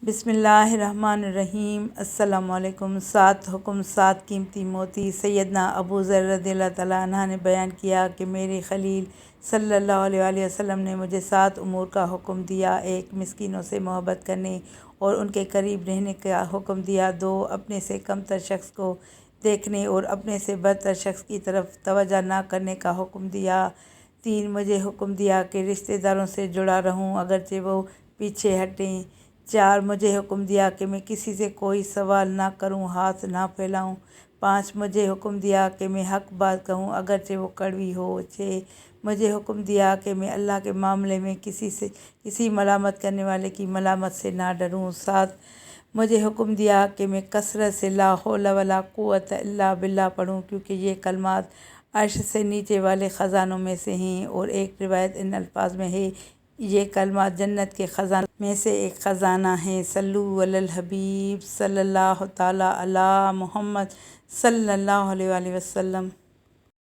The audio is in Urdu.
بسم اللہ الرحمن الرحیم۔ السلام علیکم۔ 7 حکم 7 قیمتی موتی۔ سیدنا ابو ذر رضی اللہ تعالیٰ عنہ نے بیان کیا کہ میرے خلیل صلی اللہ علیہ وآلہ وسلم نے مجھے 7 امور کا حکم دیا۔ 1 مسکینوں سے محبت کرنے اور ان کے قریب رہنے کا حکم دیا۔ 2 اپنے سے کم تر شخص کو دیکھنے اور اپنے سے برتر شخص کی طرف توجہ نہ کرنے کا حکم دیا۔ 3 مجھے حکم دیا کہ رشتہ داروں سے جڑا رہوں اگرچہ وہ پیچھے ہٹیں۔ 4 مجھے حکم دیا کہ میں کسی سے کوئی سوال نہ کروں، ہاتھ نہ پھیلاؤں۔ 5 مجھے حکم دیا کہ میں حق بات کہوں اگرچہ وہ کڑوی ہو۔ 6 مجھے حکم دیا کہ میں اللہ کے معاملے میں کسی ملامت کرنے والے کی ملامت سے نہ ڈروں۔ 7 مجھے حکم دیا کہ میں کثرت سے لا حول ولا قوت الا باللہ پڑھوں، کیونکہ یہ کلمات عرش سے نیچے والے خزانوں میں سے ہیں، اور ایک روایت ان الفاظ میں ہے، یہ کلمات جنت کے خزانوں میں سے ایک خزانہ ہیں۔ صلو علی الحبیب صلی اللہ تعالیٰ علی محمد صلی اللہ علیہ وآلہ وسلم۔